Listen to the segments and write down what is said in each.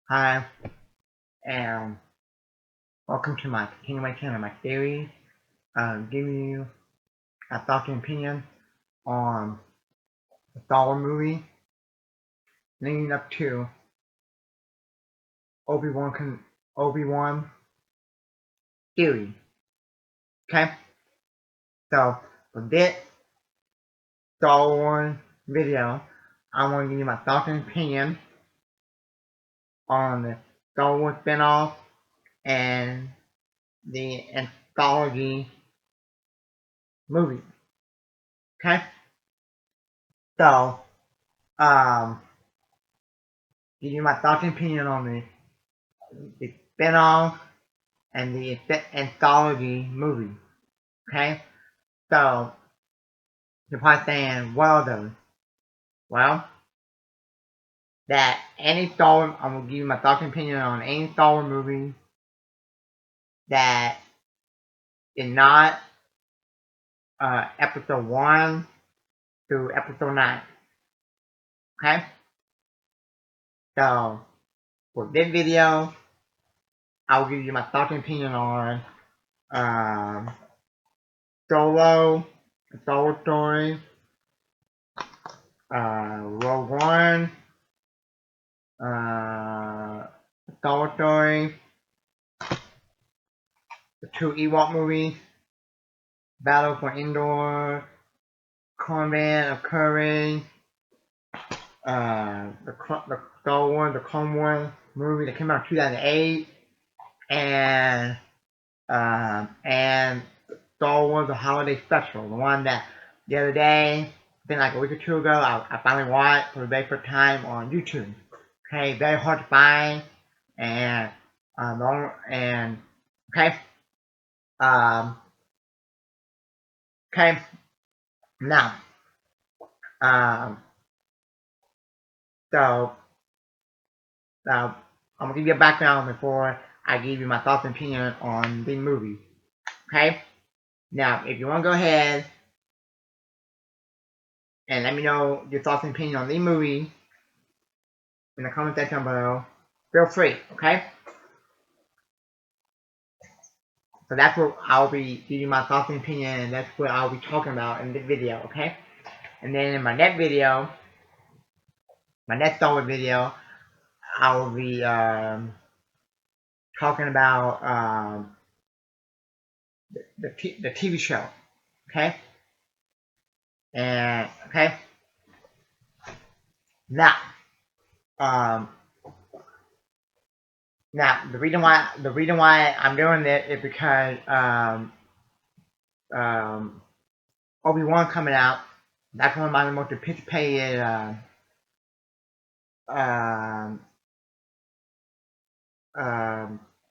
Hi, and welcome to my continuation of my series, giving you a thought and opinion on the Star Wars movie leading up to Obi-Wan series. Okay, so for this Star Wars video, I want to give you my thoughts and opinion on the Star Wars spinoff and the Anthology movie. Okay, so give you my thoughts and opinion on the spinoff and the Anthology movie. Okay? So, you're probably saying, what are those? Well, that any Star Wars, I'm going to give you my thoughts and opinion on any Star Wars movie that is not episode 1 through episode 9. Okay? So, for this video, I'll give you my thoughts and opinion on Solo, a Star Wars story, Rogue One, Star Wars story, the 2 Ewok movies, Battle for Endor, Command of Courage, the Star Wars, the Clone Wars movie that came out in 2008, and Star Wars The Holiday Special, the one that the other day, I think like a week or two ago, I finally watched for the very first time on YouTube. Okay, very hard to find, and okay, okay, now, um, so I'm gonna give you a background before I give you my thoughts and opinion on the movie. Okay? Now, if you want to go ahead and let me know your thoughts and opinion on the movie in the comment section below, feel free. Okay? So that's what I'll be giving you my thoughts and opinion, and that's what I'll be talking about in this video. Okay? And then in my next video, my next Star Wars video, I will be talking about the TV show. Okay? And okay, now um, now the reason why I'm doing this is because um, Obi-Wan coming out. That's one of my most anticipated um,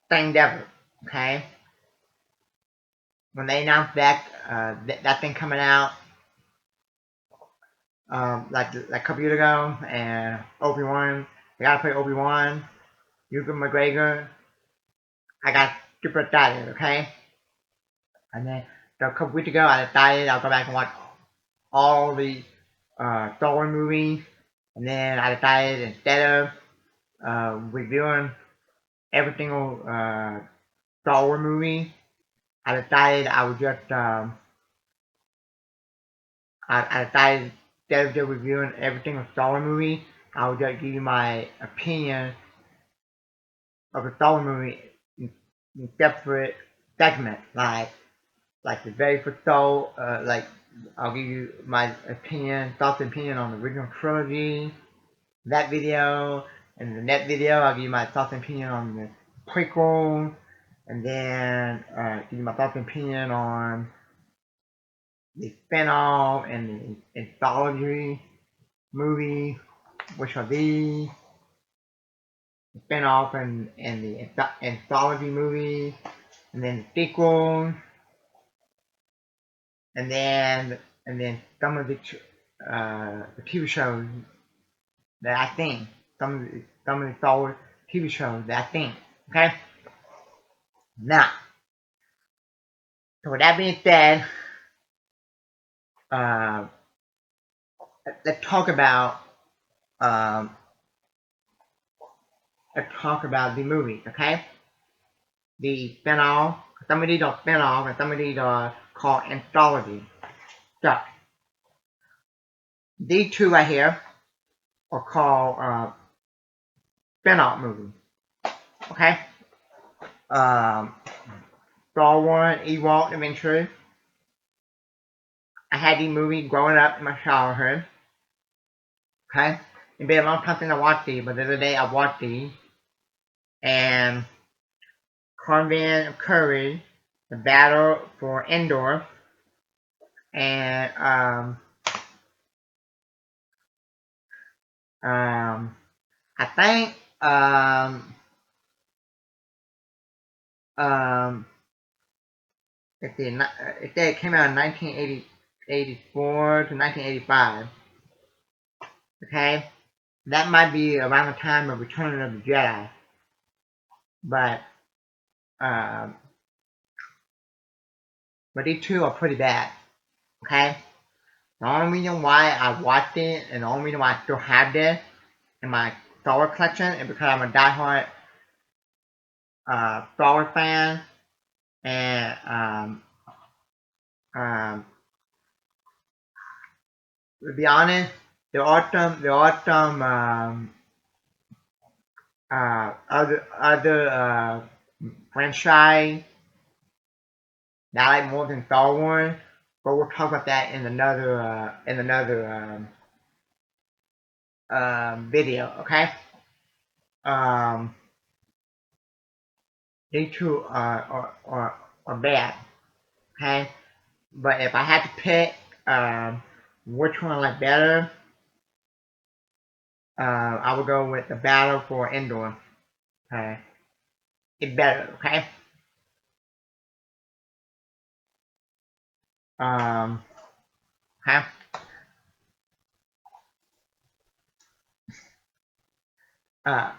things ever. Okay, when they announced that thing coming out like a couple years ago, and Obi-Wan, they gotta play Obi-Wan, Ewan McGregor. I got super excited. Okay, and then so a couple weeks ago, I decided I'll go back and watch all the Star Wars movies, and then I decided instead of reviewing every single Star Wars movie, I decided I would just I decided instead of just reviewing every single Star Wars movie, I would just give you my opinion of the Star Wars movie in separate segments, like the very first Star like I'll give you my thoughts and opinion on the original trilogy, that video. In the next video, I'll give you my thoughts and opinion on the prequel, and then give you my thoughts and opinion on the spin-off and the anthology movie, which are the spin-off and the anthology movie, and then the sequel, and then some of the TV shows that I think, some of the Star Wars TV shows that I think. Okay, now, so with that being said, uh, let's talk about um, let's talk about the movies, okay? The spin-off. Some of these are spin-off and some of these are called Anthology. So, these two right here are called spin-off movies, okay? Um, Star Wars Ewok Adventure. I had these movies growing up in my childhood, okay? It's been a long time since I watched these, but the other day I watched these. And Caravan of Courage, The Battle for Endor, and I think um, it came out in 1984 to 1985. Okay, that might be around the time of Return of the Jedi, but um, but these two are pretty bad. Okay, the only reason why I watched it and the only reason why I still have this in my Star Wars collection is because I'm a diehard Star Wars fan, and to be honest, there are some other franchise that I like more than Star Wars, but we'll talk about that in another video. Okay. Um, these two are bad. Okay. But if I had to pick which one I like better, I would go with the Battle for Endor. Okay. It's better. Okay. Um. Okay. Uh.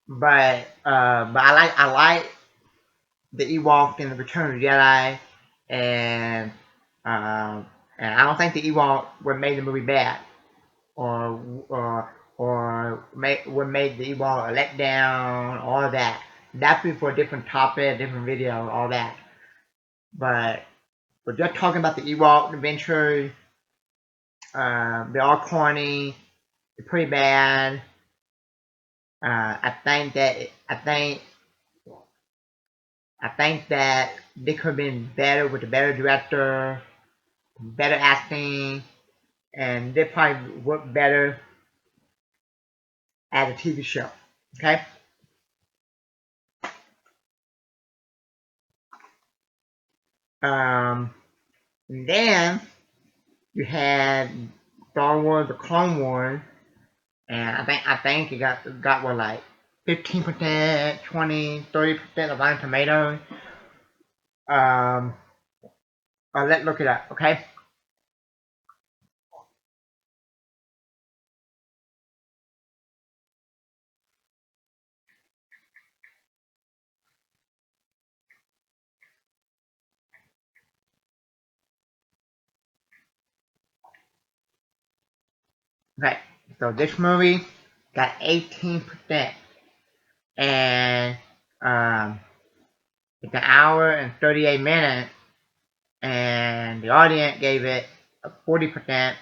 But I like the Ewok in the Return of the Jedi, and um, and I don't think the Ewok what made the movie bad, or what made the Ewok a letdown, all of that. That'd be for a different topic, different video, all that. But we're just talking about the Ewok adventure. They're all corny. They're pretty bad. I think that they could have been better with a better director, better acting, and they probably work better as a TV show. Okay. Um, and then you had Star Wars: The Clone Wars, and I think it got what, like 15%, 20, 30% of Rotten Tomatoes. Um, let's look it up. Okay. Okay. So this movie got 18%, and um, it's an hour and 38 minutes, and the audience gave it a 40%,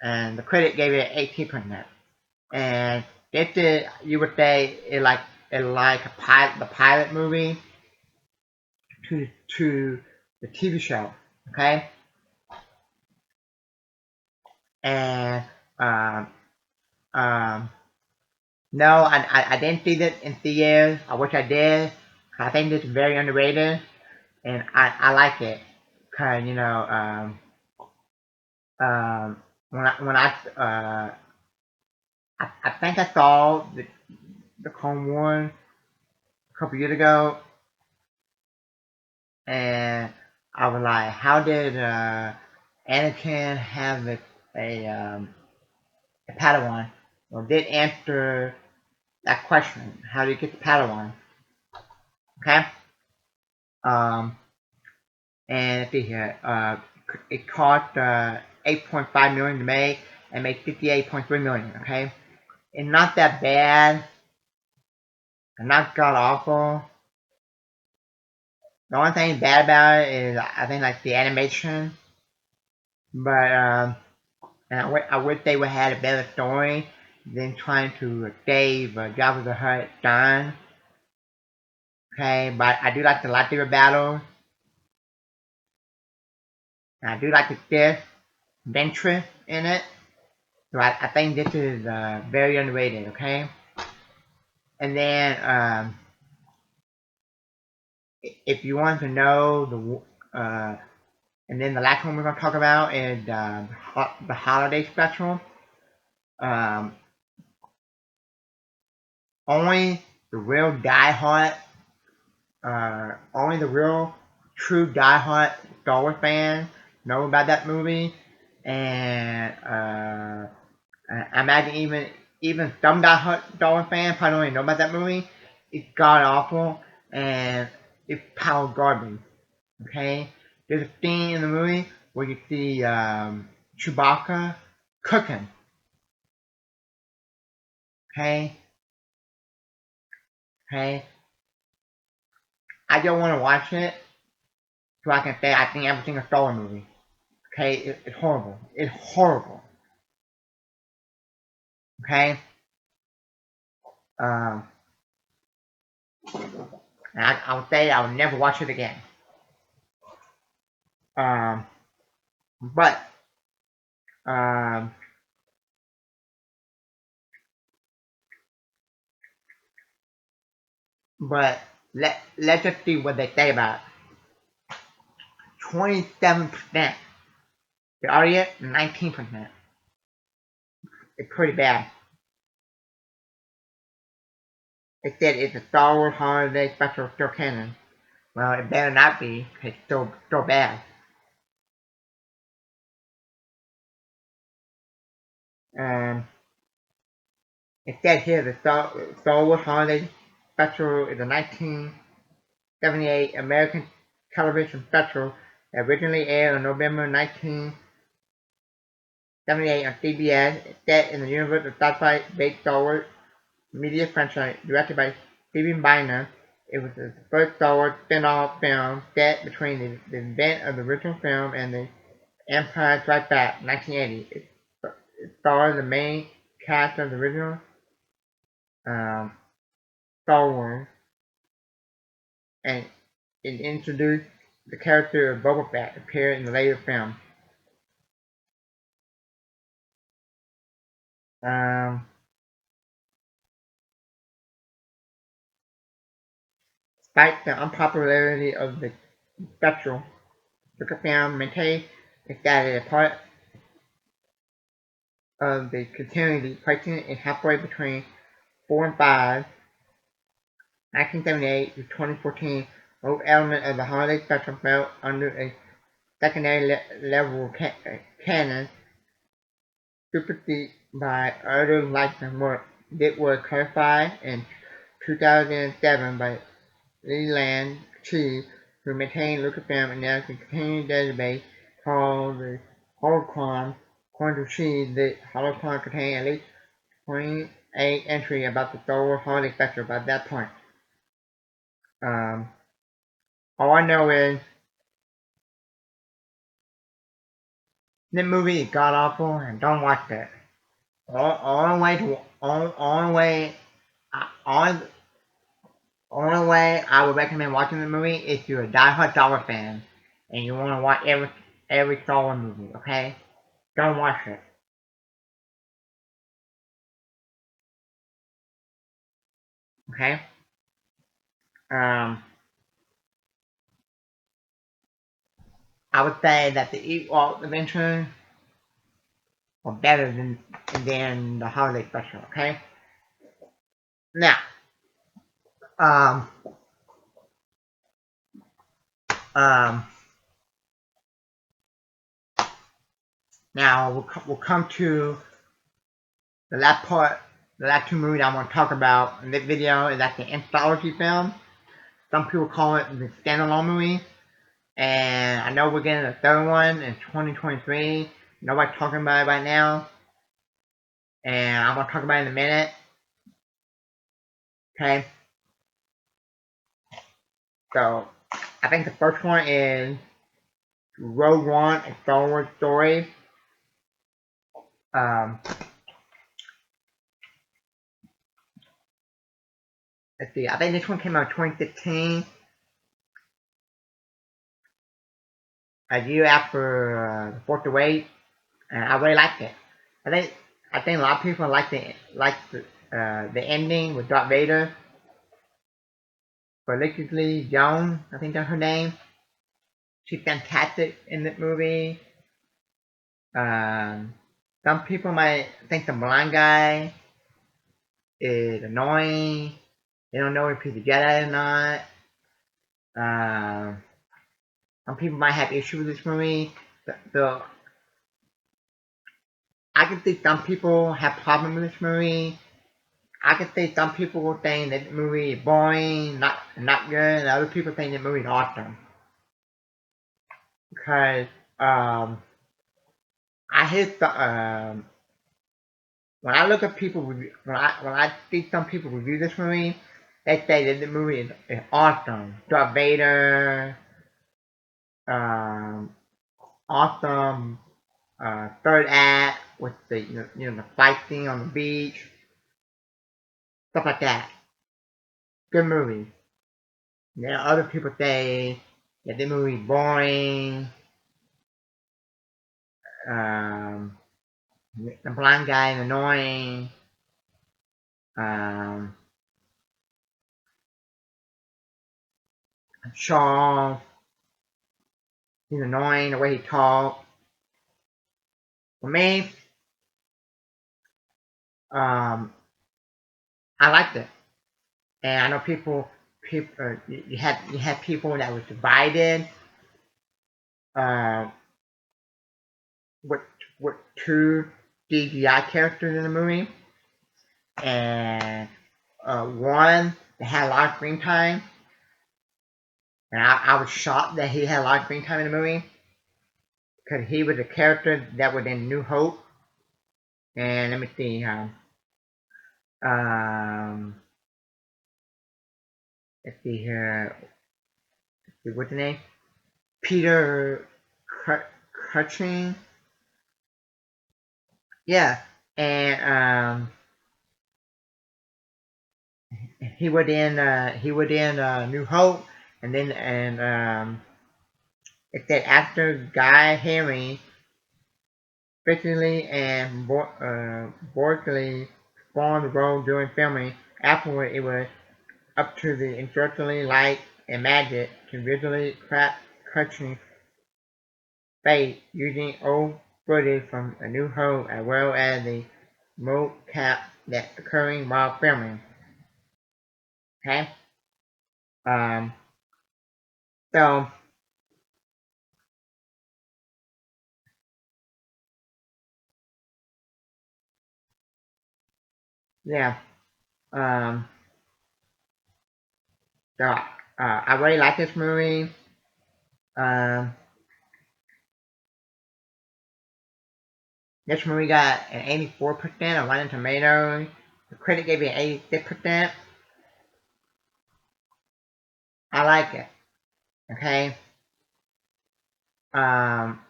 and the critic gave it 18%. And this is, you would say, it like the pilot movie to the TV show, okay? And um, um, no, I didn't see this in theaters. I wish I did. I think this is very underrated, and I like it. Cause when I think I saw the Clone Wars a couple years ago, and I was like, how did Anakin have a Padawan? Well, did answer that question. How did he get the Padawan? Okay. Um, and let's see here. It cost 8.5 million to make and made 58.3 million. Okay, and not that bad. and not god awful. The only thing bad about it is I think like the animation, but and I wish they would have had a better story than trying to save Jabba the Hutt done. Okay, but I do like the lightsaber battle. And I do like the Sith Ventress in it. So I think this is very underrated. Okay, and then if you want to know and then the last one we're gonna talk about is the holiday special. Um, only the real diehard, only the real true diehard Star Wars fans know about that movie, and I imagine even some diehard Star Wars fans probably don't even know about that movie. It's god awful and it's power garbage. Okay, there's a scene in the movie where you see Chewbacca cooking. Okay, okay. I don't want to watch it so I can say I think every single Star Wars movie. Okay, it's horrible. It's horrible. Okay, um, and I would say I would never watch it again. Um, but um, but let's just see what they say about it. 27%. The audience 19%. It's pretty bad. It said it's a Star Wars holiday special still canon. Well, it better not be. It's still bad. Um, it said here the Star Wars holiday special is a 1978 American television special that originally aired on November 1978 on CBS. It's set in the universe of sci-fi based Star Wars media franchise directed by Steven Biner. It was the first Star Wars spin-off film set between the event of the original film and the Empire Strikes Back, 1980. It stars the main cast of the original um, Star Wars, and it introduced the character of Boba Fett, appeared in the later film. Um, Despite the unpopularity of the special, Lucasfilm maintained that it is part of the continuity, placing it halfway between 4 and 5, 1978 to 2014. Most elements of the holiday special fell under a secondary level canon superseded by other licensed work. This was clarified in 2007 by Leland Chi, who maintained Lucasfilm announced a continuing database called the Holocron. According to Chi, the Holocron contained at least 28 entries about the Star Wars holiday special by that point. Um, all I know is this movie is god awful and don't watch it. Only way, only, only way I would recommend watching the movie is if you're a diehard Star Wars fan and you want to watch every Star Wars movie. Okay, don't watch it. Okay. Um, I would say that the Ewok Adventure are better than the holiday special. Okay. Now, um, um, now we'll come to the last part. The last two movies I want to talk about in this video is like the Anthology film. Some people call it the standalone movie. And I know we're getting a third one in 2023. Nobody's talking about it right now. And I'm going to talk about it in a minute. Okay? So I think the first one is Rogue One, a Star Wars story. Um, let's see. I think this one came out in 2015, a year after The Force Awakens, and I really liked it. I think I think a lot of people like the ending with Darth Vader, Felicity Jones. I think that's her name. She's fantastic in that movie. Um, some people might think the blind guy is annoying. They don't know if he's a Jedi or not. Um, some people might have issues with this movie. So I can see some people have problems with this movie. I can see some people will think that the movie is boring, not good, and other people think the movie is awesome. Because I hear when I look at people when I see some people review this movie, they say that the movie is awesome. Darth Vader, um, awesome third act with the the fight scene on the beach, stuff like that. Good movie. Then other people say that the movie is boring. Um, the blind guy is annoying. Um, Shaw, he's annoying the way he talks. For me, um, I liked it, and I know people, you had people that was divided, uh, with with two CGI characters in the movie, and one that had a lot of screen time, and I was shocked that he had a lot of screen time in the movie because he was a character that was in New Hope, and let me see, um, let's see here, what's the name? Peter Cushing, yeah, and he was in New Hope, and then it's that actor Guy Henry, fictionally and Borgley spawned the role during filming. Afterward, it was up to the instructionally light and magic to visually craft Cushing's face using old footage from A New Hope as well as the mocap that's occurring while filming. Okay, um, so yeah, um, so I really like this movie. Um, this movie got an 84% on Rotten Tomatoes. The critic gave it an 86%. I like it. Okay. Um,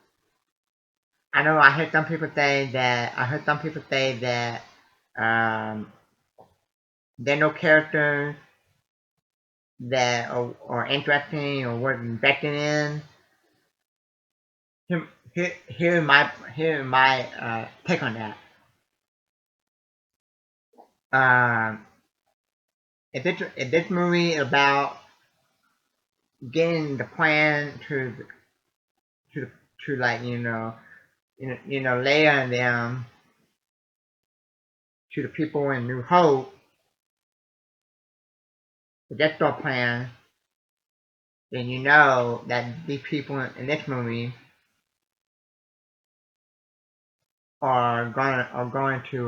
I know I heard some people say that um, there are no characters that are interesting or worth investing in. Here, here my take on that. Um, if this movie is about getting the plan to to like Leia and them to the people in New Hope, the Death Star plan, then you know that these people in this movie are going to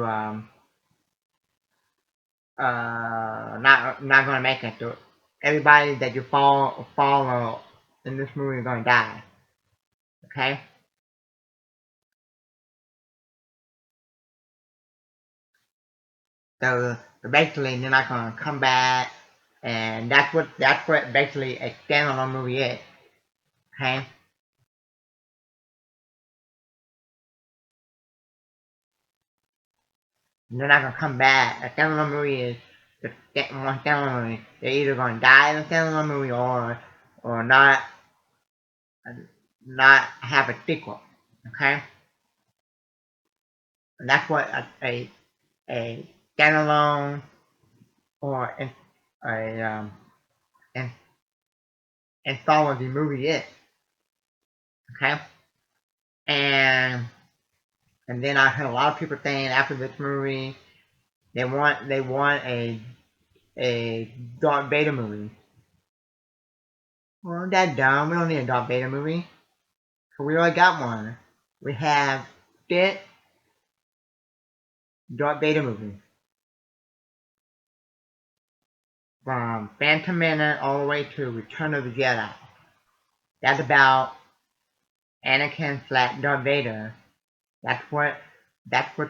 not gonna make it. So everybody that you follow in this movie is gonna die. Okay, so basically they're not gonna come back, and that's what basically a standalone movie is. Okay, and they're not gonna come back. A standalone movie is the one standalone movie. They're either gonna die in the standalone movie or not have a sequel. Okay, and that's what a standalone or a an anthology movie is. Okay, and and then I heard a lot of people saying after this movie they want a Darth Vader movie. Well, that's dumb. We don't need a Darth Vader movie. We already got one. We have this Darth Vader movie from Phantom Menace all the way to Return of the Jedi. That's about Anakin / Darth Vader. That's what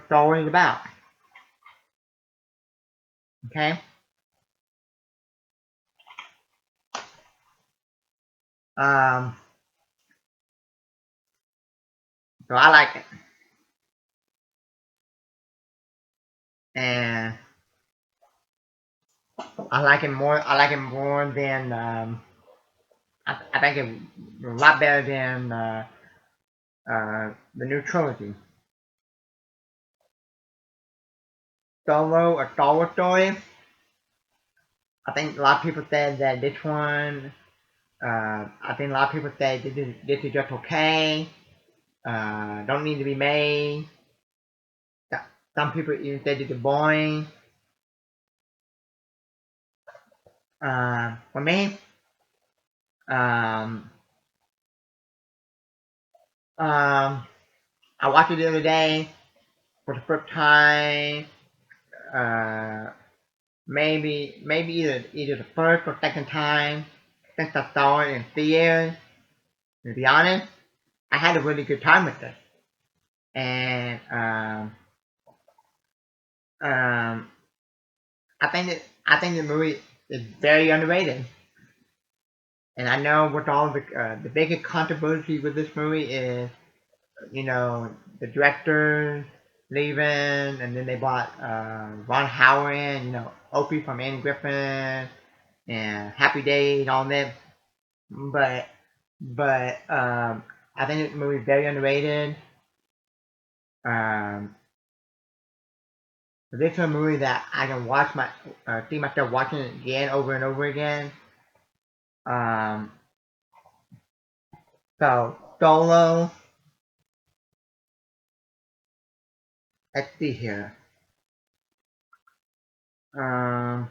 Star Wars is about. Okay. Um. So I like it, and I like it more. I like it more than I think it's a lot better than the new trilogy. Solo, a Star Wars story. I think a lot of people said that this one. I think a lot of people say this is just okay. Don't need to be made. Some people even say this is boring. For me, um, I watched it the other day for the first time. Uh, maybe either the first or second time since I saw it in theaters. To be honest, I had a really good time with it, and um, I think the movie is very underrated. And I know what all the biggest controversy with this movie is, the director leaving, and then they brought Ron Howard in, Opie from Andy Griffin, and Happy Days, all that. But I think this movie is very underrated. Um, this is a movie that I can see myself watching it again over and over again. Um, so Solo, let's see here. Um,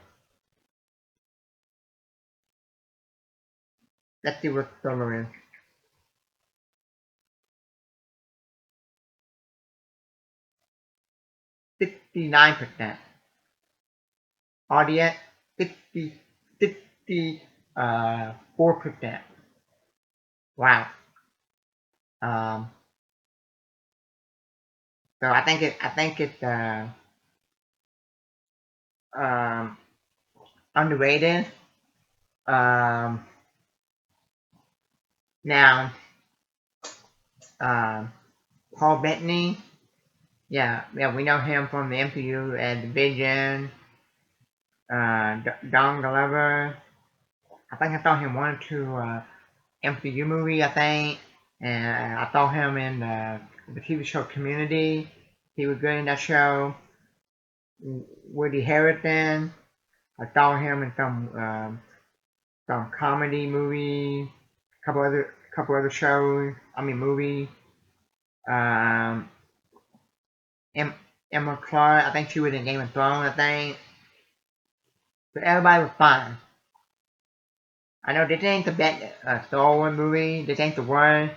let's see what Solo is. 69%. Audience, 4%. Wow. Um, so I think it's um, underrated. Um, now, um, Paul Bettany, yeah, we know him from the MCU and The Vision, Don Glover. I think I saw him one or two MCU movie, I think, and I saw him in the TV show Community. He was good in that show. Woody Harrelson. I saw him in some comedy movie, couple other shows. I mean movies. Um, Emma Clark. I think she was in Game of Thrones. I think. But everybody was fine. I know this ain't the best Star Wars movie. This ain't the one.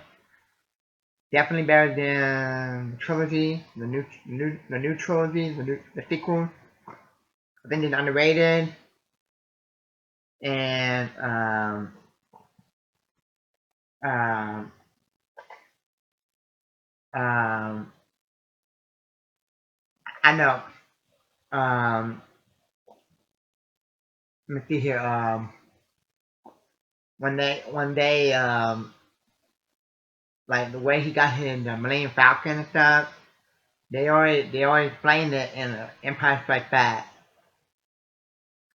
Definitely better than the trilogy, the new trilogy, the sequel. I think it's underrated, and um, um, I know. Um, let me see here. When they like the way he got his Millennium Falcon and stuff, they already explained it in Empire Strikes Back.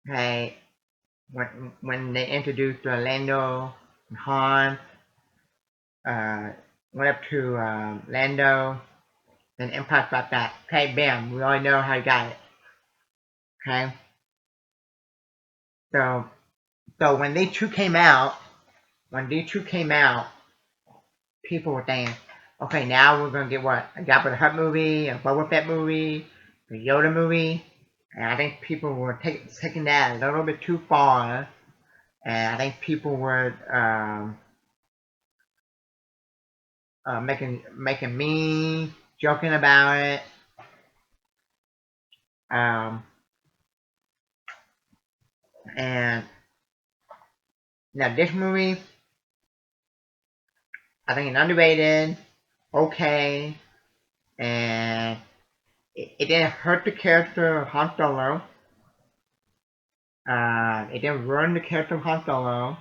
Okay, when they introduced Lando and Han, uh, went up to Lando, then Empire Strikes Back. Okay, bam, we already know how he got it. Okay, so when these two came out, people were saying, okay, now we're gonna get what, a Jabba the Hutt movie, a Boba Fett movie, a Yoda movie, and I think people were taking that a little bit too far, and I think people were making me joking about it. And now this movie, I think it's underrated, okay, and it didn't hurt the character of Han Solo. It didn't ruin the character of Han Solo.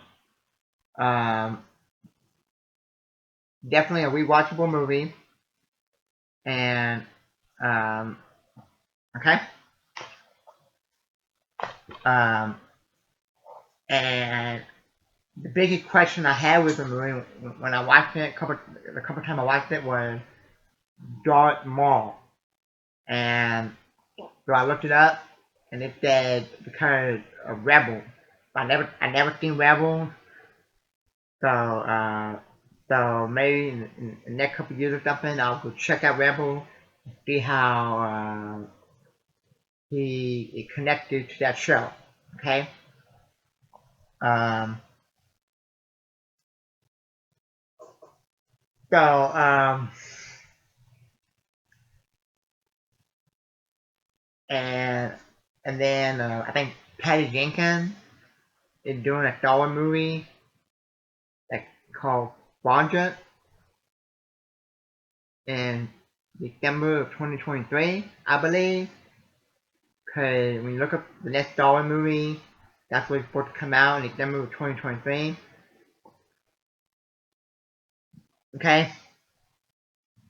Definitely a rewatchable movie. And okay. And the biggest question I had with the movie when I watched it, the couple times I watched it, was Darth Maul. And so I looked it up, and it said because of Rebel. I never seen Rebel, so maybe in the next couple years or something, I'll go check out Rebel, see how he connected to that show. Okay. Um, so and then I think Patty Jenkins is doing a Star Wars movie that called Project in December of 2023, I believe. Because when you look up the next Star Wars movie, that's what's supposed to come out in December of 2023. Okay,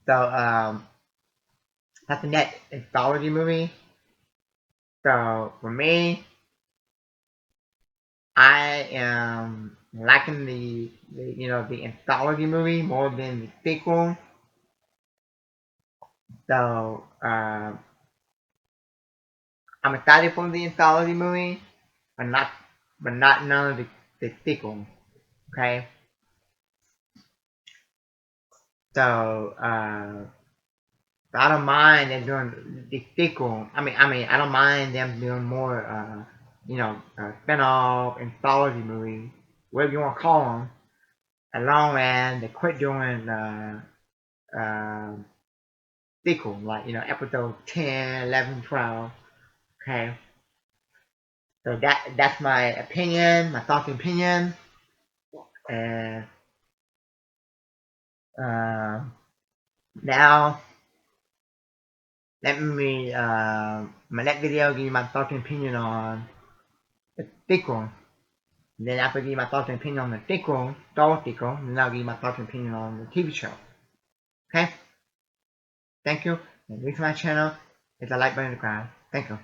so that's the next Anthology movie. So for me, I am liking the Anthology movie more than the sequel. So I'm excited for the Anthology movie, but not none of the sequel. Okay, so I don't mind them doing the sequel. I don't mind them doing more spin-off anthology movie, whatever you want to call them, as long as they quit doing uh, sequel, like episode 10, 11, 12. Okay, so that's my opinion, my thoughts and opinion, and now let me my next video give you my thoughts and opinion on the sequel. And then after I give you my thoughts and opinion on the sequel, Star Wars sequel, then I'll give you my thoughts and opinion on the TV show. Okay? Thank you. And leave my channel. Hit the like button and subscribe. Thank you.